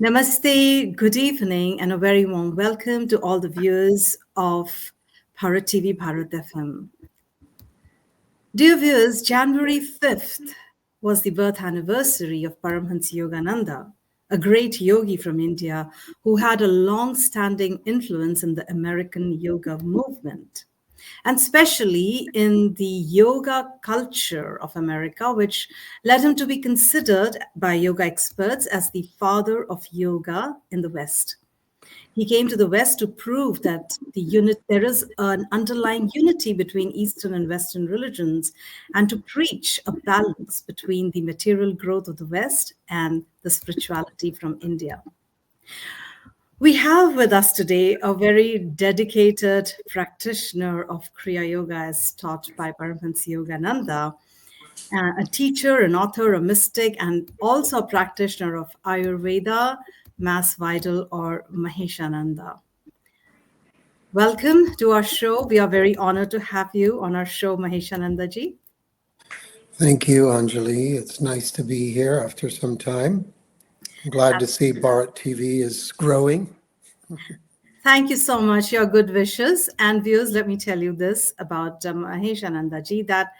Namaste, good evening, and a very warm welcome to all the viewers of Bharat TV, Bharat FM. Dear viewers, January 5th was the birth anniversary of Paramhansa Yogananda, a great yogi from India who had a long standing influence in the American yoga movement, and especially in the yoga culture of America, which led him to be considered by yoga experts as the father of yoga in the West. He came to the West to prove that there is an underlying unity between Eastern and Western religions, and to preach a balance between the material growth of the West and the spirituality from India. We have with us today a very dedicated practitioner of Kriya Yoga as taught by Paramhansa Yogananda, a teacher, an author, a mystic, and also a practitioner of Ayurveda, Mass Vidal, or Maheshanda. Welcome to our show. We are very honored to have you on our show, Maheshanda ji. Thank you, Anjalee. It's nice to be here after some time. I'm glad to see Bharat TV is growing. Thank you so much. Your good wishes. And viewers, let me tell you this about Maheshanda ji, that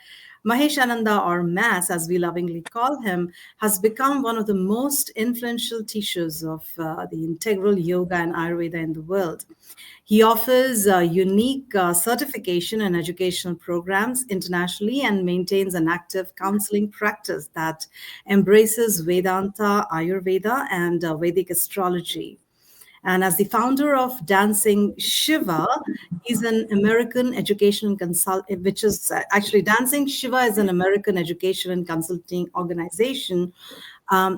Maheshananda, or Mass, as we lovingly call him, has become one of the most influential teachers of the integral yoga and Ayurveda in the world. He offers unique certification and educational programs internationally and maintains an active counseling practice that embraces Vedanta, Ayurveda, and Vedic astrology. And as the founder of Dancing Shiva, he's an American education and consult, which is actually Dancing Shiva is an American education and consulting organization.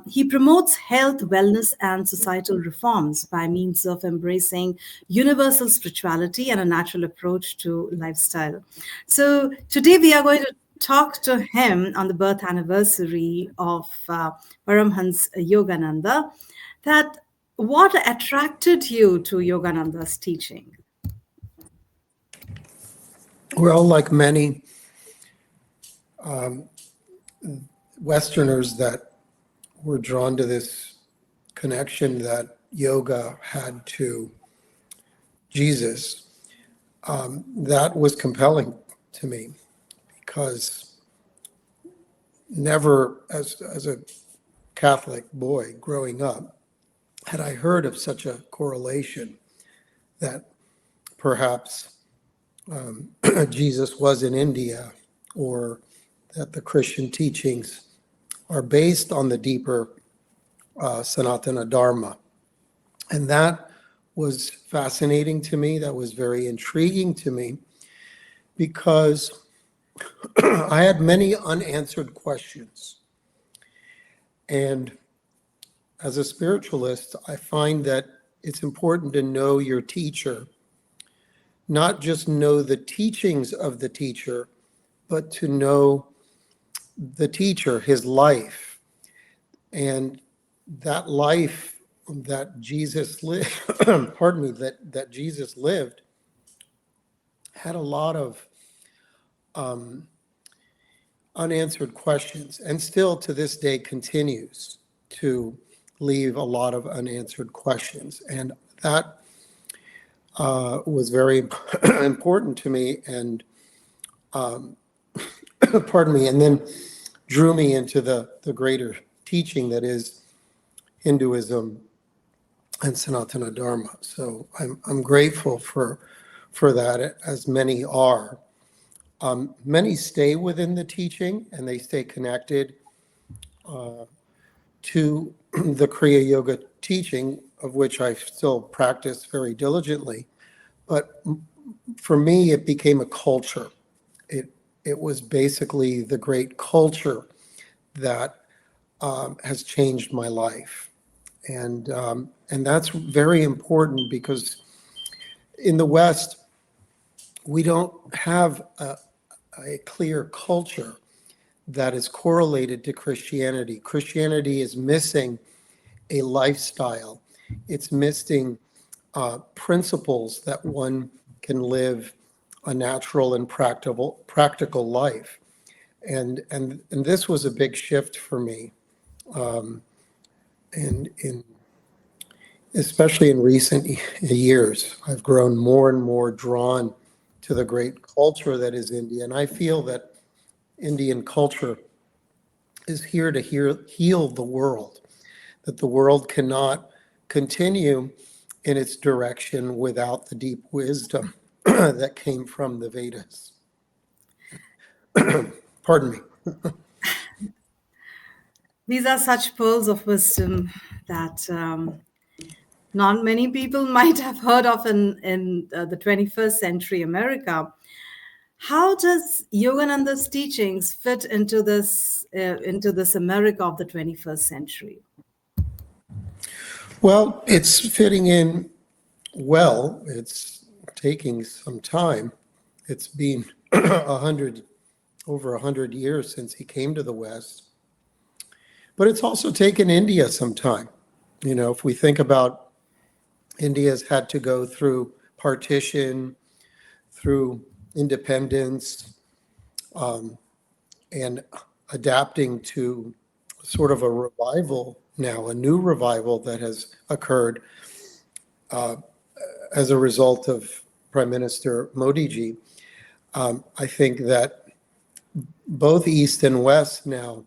He promotes health, wellness, and societal reforms by means of embracing universal spirituality and a natural approach to lifestyle. So today we are going to talk to him on the birth anniversary of Paramhansa Yogananda. That what attracted you to Yogananda's teaching? Well, like many Westerners that were drawn to this connection that yoga had to Jesus, that was compelling to me because never, as a Catholic boy growing up, had I heard of such a correlation that perhaps Jesus was in India, or that the Christian teachings are based on the deeper Sanatana Dharma. And that was fascinating to me. That was very intriguing to me because I had many unanswered questions. And as a spiritualist, I find that it's important to know your teacher, not just know the teachings of the teacher, but to know the teacher, his life. And that life that Jesus lived, pardon me, that Jesus lived had a lot of unanswered questions, and still to this day continues to leave a lot of unanswered questions. And that was very important to me, and pardon me, and then drew me into the greater teaching that is Hinduism and Sanatana Dharma. So I'm grateful for that, as many are. Many stay within the teaching and they stay connected to the Kriya Yoga teaching, of which I still practice very diligently. But for me, it became a culture. It was basically the great culture that has changed my life. And that's very important because in the West, we don't have a clear culture that is correlated to Christianity. Christianity is missing a lifestyle. It's missing principles that one can live a natural and practical life. And this was a big shift for me in especially in recent years, I've grown more and more drawn to the great culture that is India. And I feel that Indian culture is here to heal the world, that the world cannot continue in its direction without the deep wisdom that came from the Vedas. Pardon me. These are such pearls of wisdom that not many people might have heard of in the 21st century America. How does Yogananda's teachings fit into this America of the 21st century? Well, it's fitting in well. It's taking some time. It's been over 100 years since he came to the West. But it's also taken India some time. If we think about India's had to go through partition, through independence, and adapting to sort of a revival now, a new revival that has occurred as a result of Prime Minister Modi ji. I think that both East and West now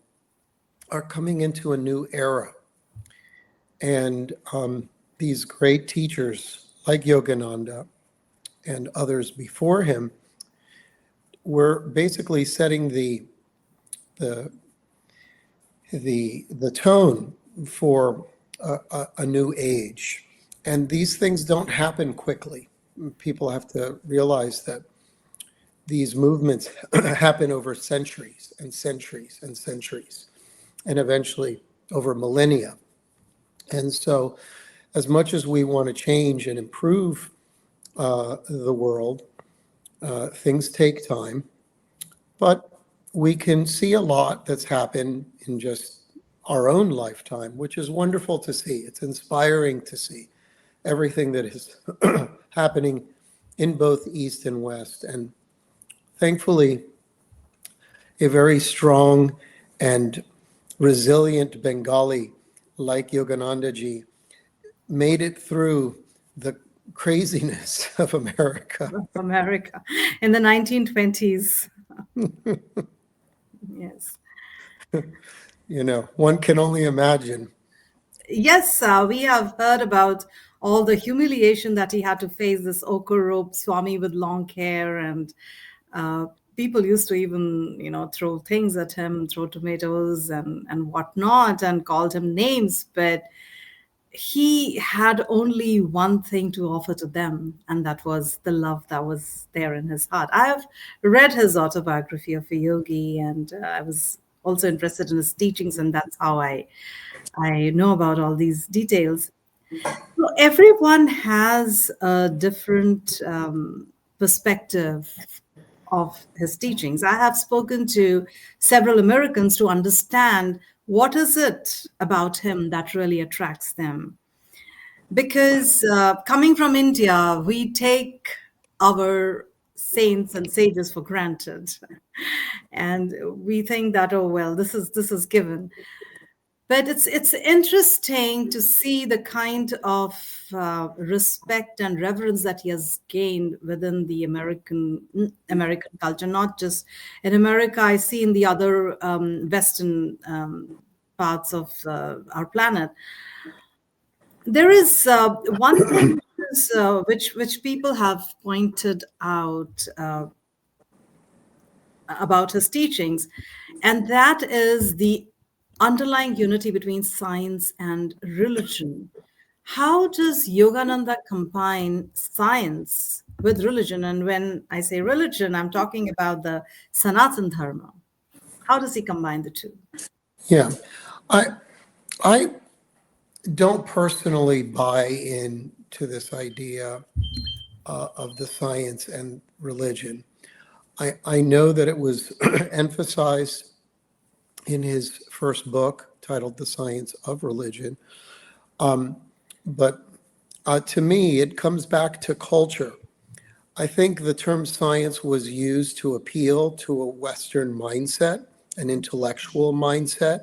are coming into a new era. And these great teachers like Yogananda and others before him were basically setting the tone for a new age. And these things don't happen quickly. People have to realize that these movements happen over centuries and centuries and centuries, and eventually over millennia. And so, as much as we want to change and improve the world, things take time. But we can see a lot that's happened in just our own lifetime, which is wonderful to see. It's inspiring to see everything that is happening in both East and West. And thankfully, a very strong and resilient Bengali like Yogananda ji made it through the craziness of America. America in the 1920s. Yes. One can only imagine. Yes, we have heard about all the humiliation that he had to face, this ochre robe Swami with long hair, and people used to even, throw things at him, throw tomatoes and whatnot, and called him names. But he had only one thing to offer to them, and that was the love that was there in his heart. I have read his autobiography of a yogi, and I was also interested in his teachings, and that's how I know about all these details. So everyone has a different perspective of his teachings. I have spoken to several Americans to understand what is it about him that really attracts them. Because coming from India, we take our saints and sages for granted, and we think that, oh well, this is given. But it's interesting to see the kind of respect and reverence that he has gained within the American culture, not just in America. I see in the other Western parts of our planet. There is one thing which people have pointed out about his teachings, and that is the underlying unity between science and religion. How does Yogananda combine science with religion? And when I say religion, I'm talking about the Sanatan Dharma. How does he combine the two? Yeah. I I don't personally buy into this idea of the science and religion. I know that it was emphasized in his first book titled The Science of Religion. But to me, it comes back to culture. I think the term science was used to appeal to a Western mindset, an intellectual mindset,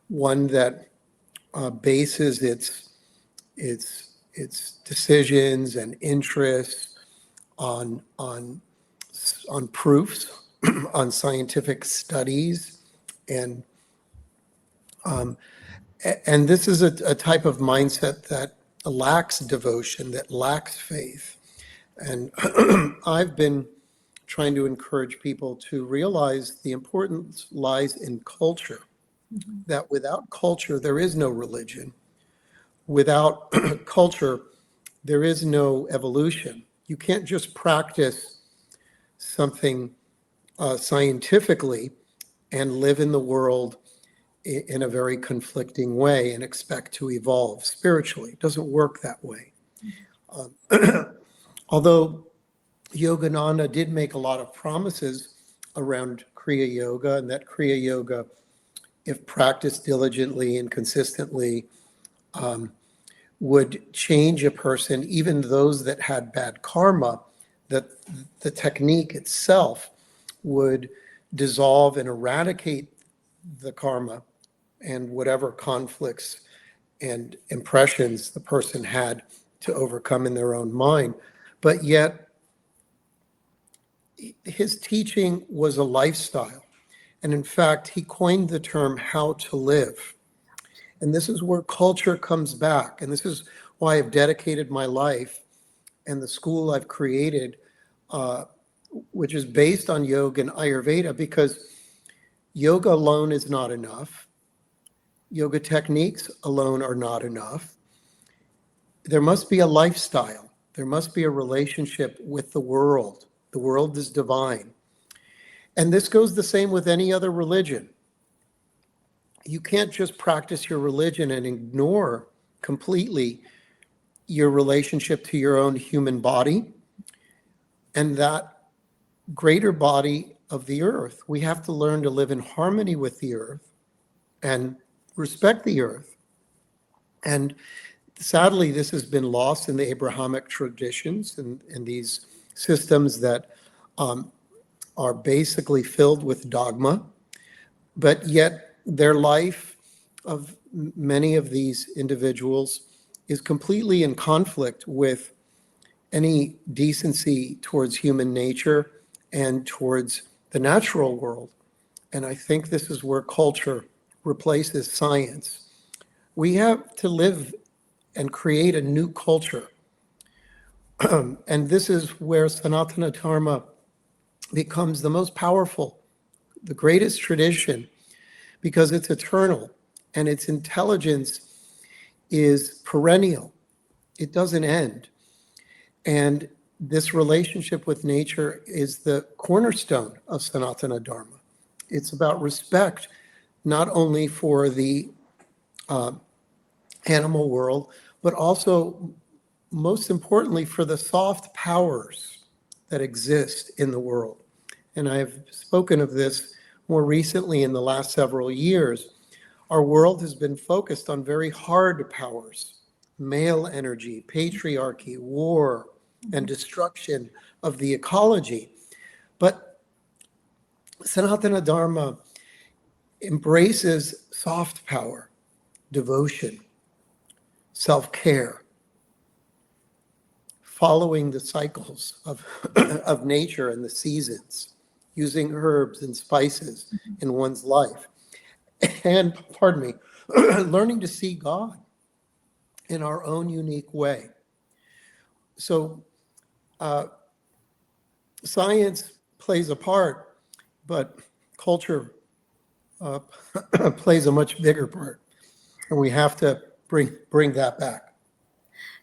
one that bases its its decisions and interests on proofs, on scientific studies, and and this is a type of mindset that lacks devotion, that lacks faith. And I've been trying to encourage people to realize the importance lies in culture, that without culture, there is no religion. Without culture, there is no evolution. You can't just practice something scientifically and live in the world in a very conflicting way and expect to evolve spiritually. It doesn't work that way. Although Yogananda did make a lot of promises around Kriya Yoga, and that Kriya Yoga, if practiced diligently and consistently, would change a person, even those that had bad karma, that the technique itself would dissolve and eradicate the karma and whatever conflicts and impressions the person had to overcome in their own mind. But yet, his teaching was a lifestyle. And in fact, he coined the term how to live. And this is where culture comes back. And this is why I've dedicated my life and the school I've created, which is based on yoga and Ayurveda, because yoga alone is not enough. Yoga techniques alone are not enough. There must be a lifestyle. There must be a relationship with the world. The world is divine. And this goes the same with any other religion. You can't just practice your religion and ignore completely your relationship to your own human body and that greater body of the earth. We have to learn to live in harmony with the earth and respect the earth. And sadly, this has been lost in the Abrahamic traditions and these systems that are basically filled with dogma, but yet their life of many of these individuals is completely in conflict with any decency towards human nature and towards the natural world. And I think this is where culture replaces science. We have to live and create a new culture. And this is where Sanatana Dharma becomes the most powerful, the greatest tradition, because it's eternal and its intelligence is perennial. It doesn't end. And this relationship with nature is the cornerstone of Sanatana Dharma. It's about respect, not only for the animal world, but also, most importantly, for the soft powers that exist in the world. And I've spoken of this more recently in the last several years. Our world has been focused on very hard powers, male energy, patriarchy, war, and destruction of the ecology. But Sanatana Dharma embraces soft power, devotion, self-care, following the cycles of, of nature and the seasons, using herbs and spices in one's life. And, pardon me, learning to see God in our own unique way. So science plays a part, but culture plays a much bigger part. And we have to bring that back.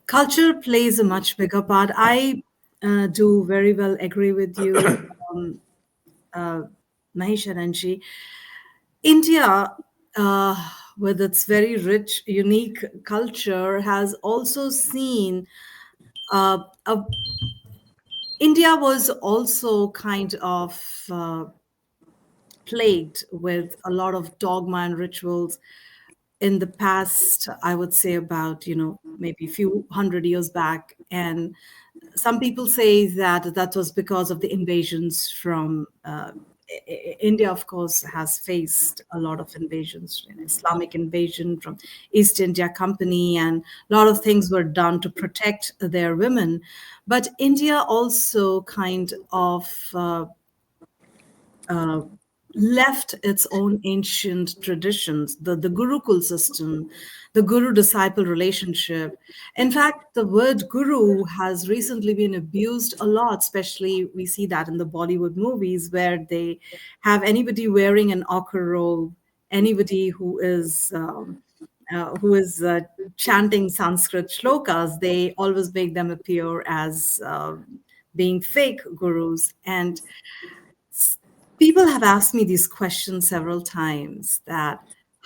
Culture plays a much bigger part. I do very well agree with you, uh, Mahesh and Anji. India, with its very rich, unique culture, has also seen a India was also kind of plagued with a lot of dogma and rituals in the past. I would say about, maybe a few hundred years back. And some people say that that was because of the invasions from India, of course, has faced a lot of invasions, Islamic invasion from East India Company, and a lot of things were done to protect their women. But India also kind of uh, left its own ancient traditions, the Gurukul system, the guru disciple relationship. In fact, the word guru has recently been abused a lot, especially we see that in the Bollywood movies where they have anybody wearing an ochre robe, anybody who is chanting Sanskrit shlokas, they always make them appear as being fake gurus. And people have asked me these questions several times that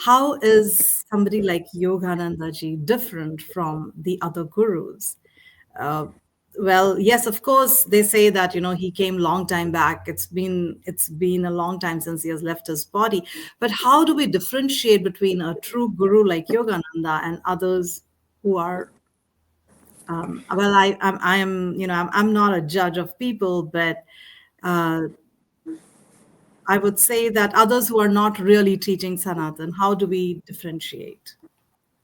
how is somebody like Yogananda ji different from the other gurus? Uh, well, yes, of course, they say that he came long time back. It's been a long time since he has left his body. But how do we differentiate between a true guru like Yogananda and others who are well, I'm not a judge of people, but uh, I would say that others who are not really teaching Sanatan, how do we differentiate?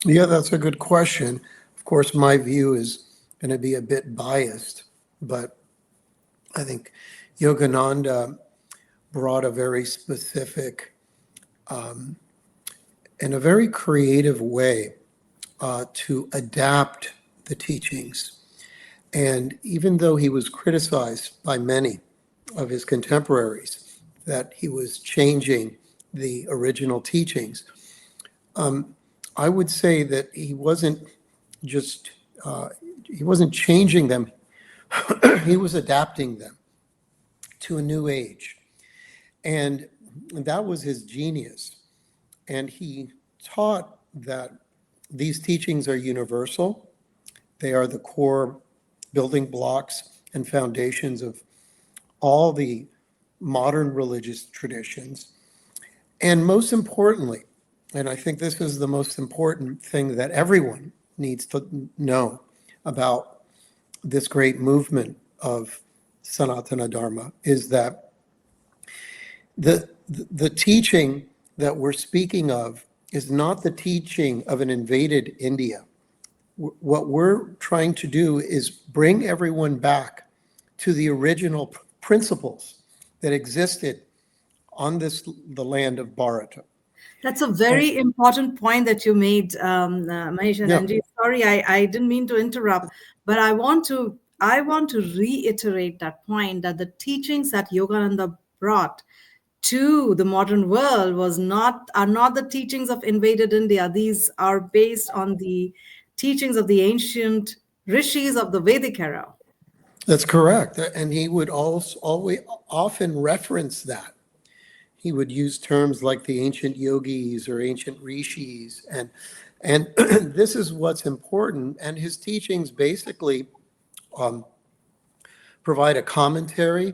Yeah, that's a good question. Of course, my view is going to be a bit biased, but I think Yogananda brought a very specific and a very creative way to adapt the teachings. And even though he was criticized by many of his contemporaries that he was changing the original teachings, I would say that just he wasn't changing them. He was adapting them to a new age, and that was his genius. And he taught that these teachings are universal. They are the core building blocks and foundations of all the modern religious traditions. And most importantly, and I think this is the most important thing that everyone needs to know about this great movement of Sanatana Dharma, is that the teaching that we're speaking of is not the teaching of an invaded India. What we're trying to do is bring everyone back to the original principles that existed on the land of Bharata. That's a And very important point that you made, yeah, Maheshanda. Sorry, I didn't mean to interrupt, but I want to reiterate that point that the teachings that Yogananda brought to the modern world are not the teachings of invaded India. These are based on the teachings of the ancient rishis of the Vedic era. that's correct. And he would also always often reference that. He would use terms like the ancient yogis or ancient rishis, and this is what's important. And his teachings basically um, provide a commentary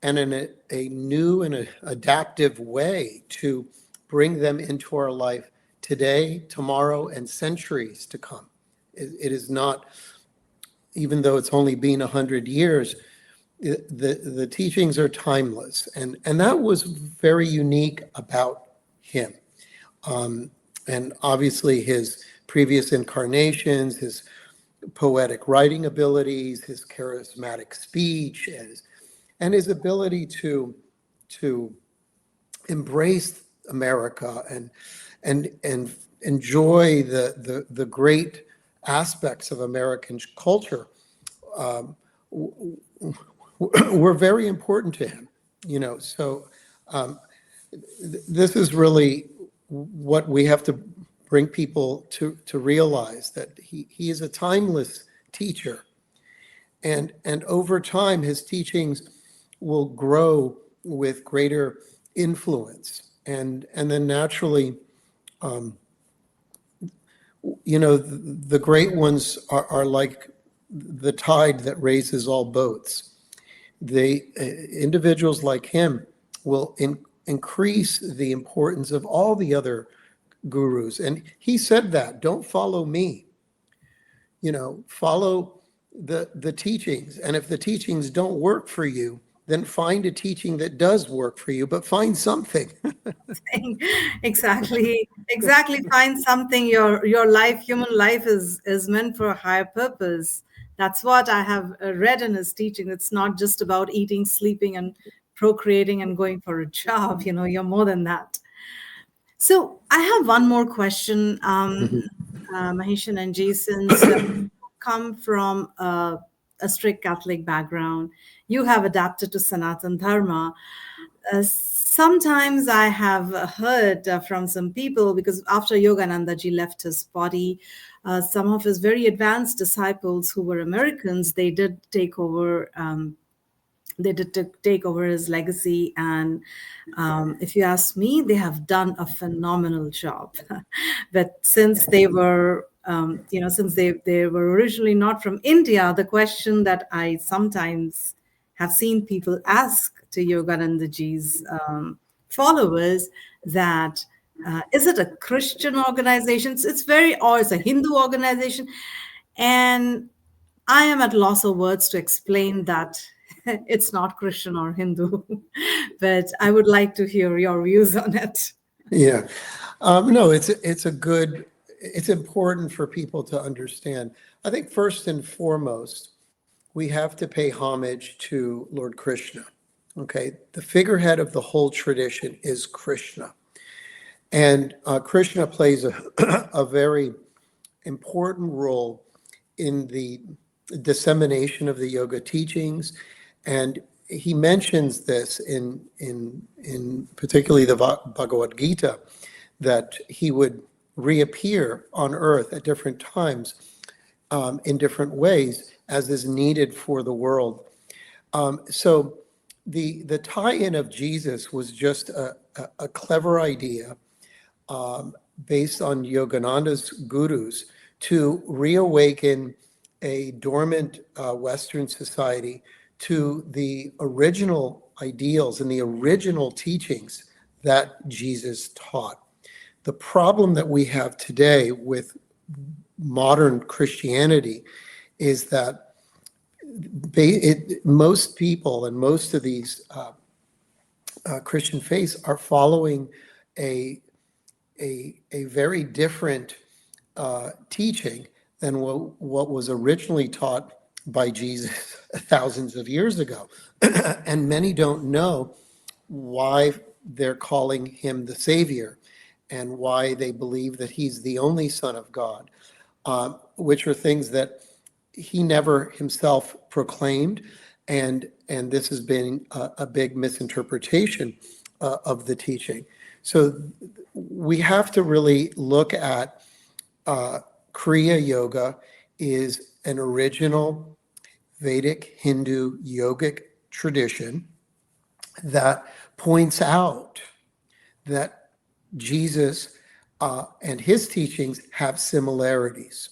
and a new and adaptive way to bring them into our life today, tomorrow, and centuries to come. It is not, even though it's only been 100 years, the teachings are timeless. And that was very unique about him. And obviously his previous incarnations, his poetic writing abilities, his charismatic speech, and his ability to embrace America and enjoy the great aspects of American culture were very important to him. So this is really what we have to bring people to realize, that he is a timeless teacher. And over time, his teachings will grow with greater influence. And then naturally, the great ones are like the tide that raises all boats. They individuals like him will increase the importance of all the other gurus. And he said that, don't follow me, follow the teachings. And if the teachings don't work for you, then find a teaching that does work for you, but find something. Exactly. Find something. Your life, human life, is meant for a higher purpose. That's what I have read in his teaching. It's not just about eating, sleeping, and procreating and going for a job. You're more than that. So I have one more question, Maheshan and Jason. So come from a strict Catholic background. You have adapted to Sanatan Dharma. Sometimes I have heard from some people, because after Yogananda ji left his body, some of his very advanced disciples who were Americans, they did take over his legacy, and if you ask me, they have done a phenomenal job. But since they were originally not from India, the question that I sometimes have seen people ask to Yogananda ji's followers, that is it a Christian organization? Or it's a Hindu organization, and I am at loss of words to explain that it's not Christian or Hindu, but I would like to hear your views on it. Yeah. No, it's important for people to understand. I think first and foremost, we have to pay homage to Lord Krishna. Okay. The figurehead of the whole tradition is Krishna. And Krishna plays a very important role in the dissemination of the yoga teachings. And he mentions this in particularly the Bhagavad Gita, that he would reappear on earth at different times in different ways as is needed for the world. So the tie-in of Jesus was just a clever idea based on Yogananda's gurus to reawaken a dormant Western society to the original ideals and the original teachings that Jesus taught. The problem that we have today with modern Christianity is that most people and most of these Christian faiths are following a very different teaching than what was originally taught by Jesus thousands of years ago. And many don't know why they're calling him the Savior and why they believe that he's the only Son of God, which are things that he never himself proclaimed. And this has been a big misinterpretation of the teaching. So we have to really look at Kriya Yoga is an original Vedic Hindu yogic tradition that points out that Jesus and his teachings have similarities.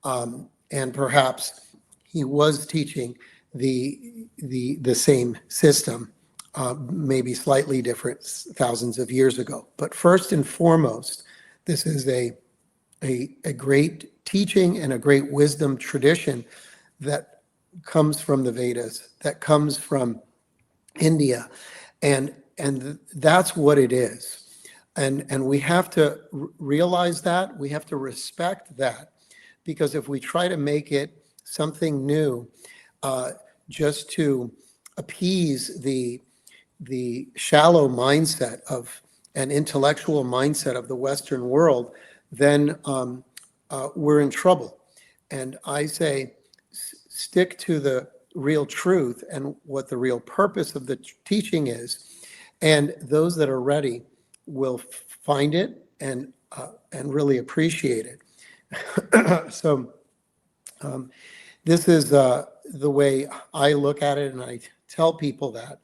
And perhaps he was teaching the same system, maybe slightly different thousands of years ago. But first and foremost, this is a great teaching and a great wisdom tradition that comes from the Vedas, that comes from India, and that's what it is. And we have to realize that, we have to respect that, because if we try to make it something new, just to appease the shallow mindset of an intellectual mindset of the Western world, then we're in trouble. And I say, stick to the real truth and what the real purpose of the teaching is, and those that are ready will find it and really appreciate it. So this is the way I look at it, and I tell people that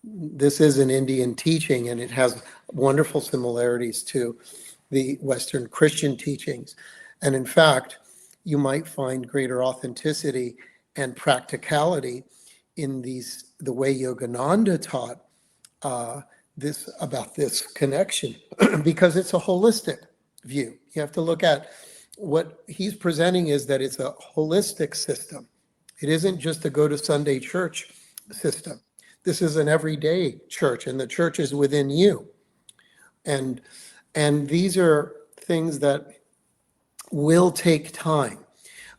this is an Indian teaching, and it has wonderful similarities to the Western Christian teachings. And in fact, you might find greater authenticity and practicality in the way Yogananda taught about this connection, because it's a holistic view. You have to look at what he's presenting is that it's a holistic system. It isn't just to go to Sunday church system. This is an everyday church, and the church is within you. And these are things that will take time,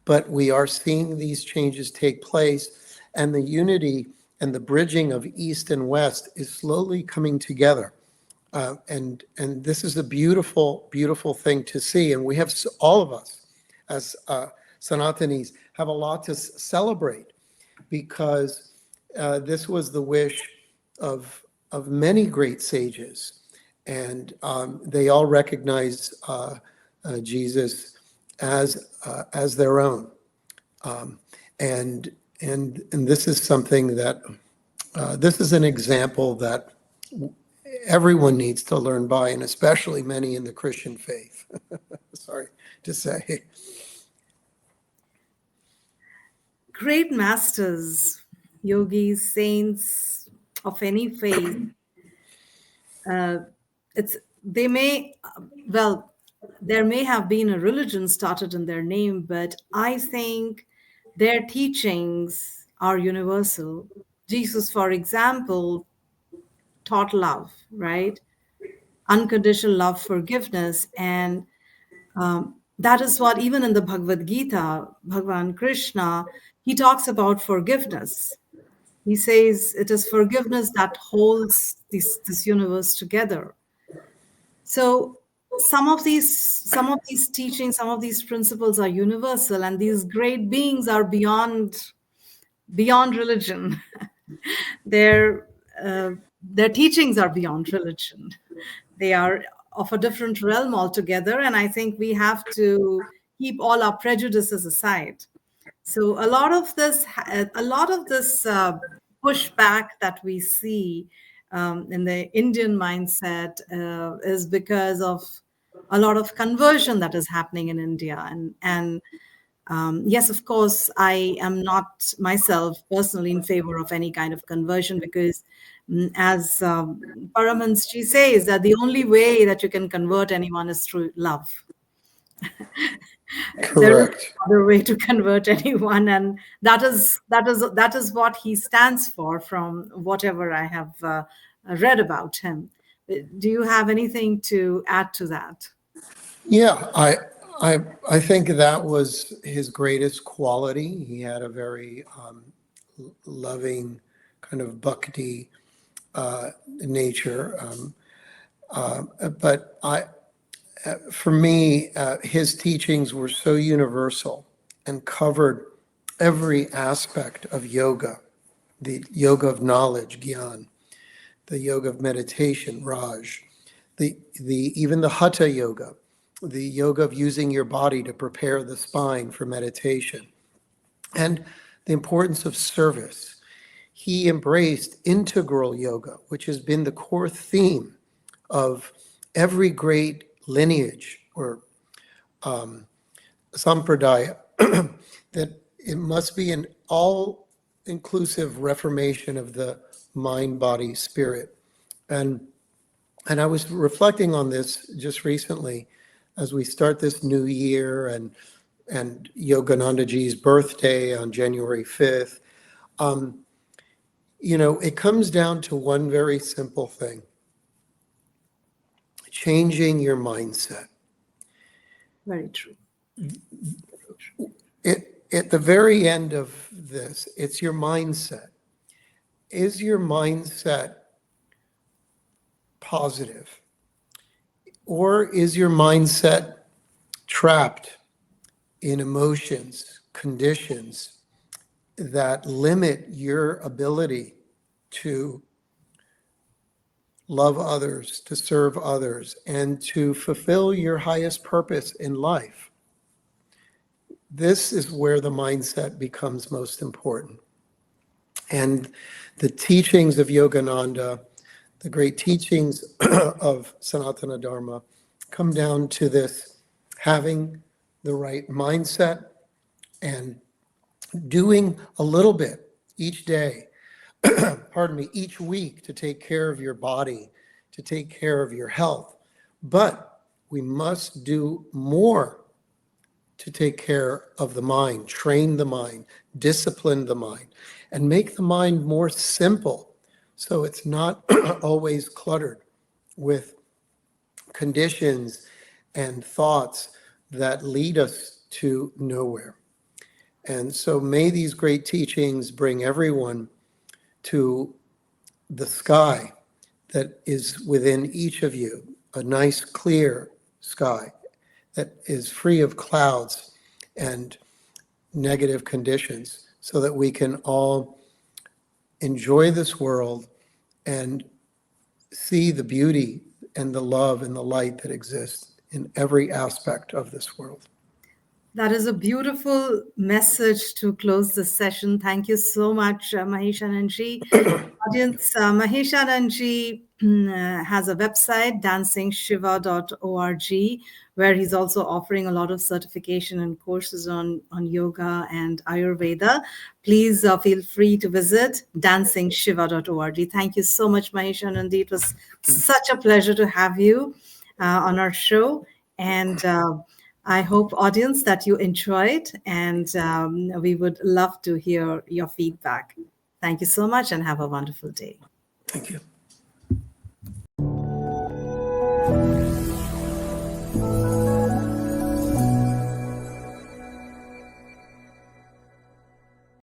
but we are seeing these changes take place, and the unity and the bridging of East and West is slowly coming together. And this is a beautiful, beautiful thing to see. And we have, all of us as Sanatanis have a lot to celebrate, because this was the wish of many great sages, and they all recognize Jesus as their own. And this is something that this is an example that everyone needs to learn by, and especially many in the Christian faith. Sorry to say. Great masters, yogis, saints of any faith, it's they may well there may have been a religion started in their name, but I think their teachings are universal. Jesus, for example, taught love, right? Unconditional love, forgiveness, and that is what, even in the Bhagavad Gita, Bhagavan Krishna, he talks about forgiveness. He says it is forgiveness that holds this universe together. So some of these teachings, some of these principles are universal, and these great beings are beyond religion. their uh, their teachings are beyond religion. They are of a different realm altogether, and I think we have to keep all our prejudices aside. So a lot of this pushback that we see in the Indian mindset is because of a lot of conversion that is happening in India. And yes, of course, I am not myself personally in favor of any kind of conversion, because as Paramhansa says, that the only way that you can convert anyone is through love. There is Correct. no other way to convert anyone, and that is what he stands for, from whatever I have read about him. Do you have anything to add to that? Yeah, I think that was his greatest quality. He had a very loving kind of bhakti nature. But for me, his teachings were so universal and covered every aspect of yoga, the yoga of knowledge, gyan, the yoga of meditation, raj, the even the hatha yoga, the yoga of using your body to prepare the spine for meditation, and the importance of service. He embraced integral yoga, which has been the core theme of every great lineage or sampradaya, that it must be an all inclusive reformation of the mind, body, spirit. And I was reflecting on this just recently as we start this new year, and Yogananda ji's birthday on January 5th. It comes down to one very simple thing: changing your mindset. Very true. At the very end of this, it's your mindset. Is your mindset positive? Or is your mindset trapped in emotions, conditions that limit your ability to love others, to serve others, and to fulfill your highest purpose in life? This is where the mindset becomes most important. And the teachings of Yogananda, the great teachings of Sanatana Dharma, come down to this: having the right mindset and doing a little bit each day, pardon me, each week, to take care of your body, to take care of your health. But we must do more to take care of the mind, train the mind, discipline the mind, and make the mind more simple so it's not always cluttered with conditions and thoughts that lead us to nowhere. And so may these great teachings bring everyone to the sky that is within each of you, a nice clear sky that is free of clouds and negative conditions, so that we can all enjoy this world and see the beauty and the love and the light that exists in every aspect of this world. That is a beautiful message to close this session. Thank you so much, Maheshananji. Audience, Maheshananji has a website, dancingshiva.org, where he's also offering a lot of certification and courses on yoga and Ayurveda. Please feel free to visit dancingshiva.org. Thank you so much, Maheshananji. It was such a pleasure to have you on our show. And I hope, audience, that you enjoyed, and we would love to hear your feedback. Thank you so much and have a wonderful day. Thank you.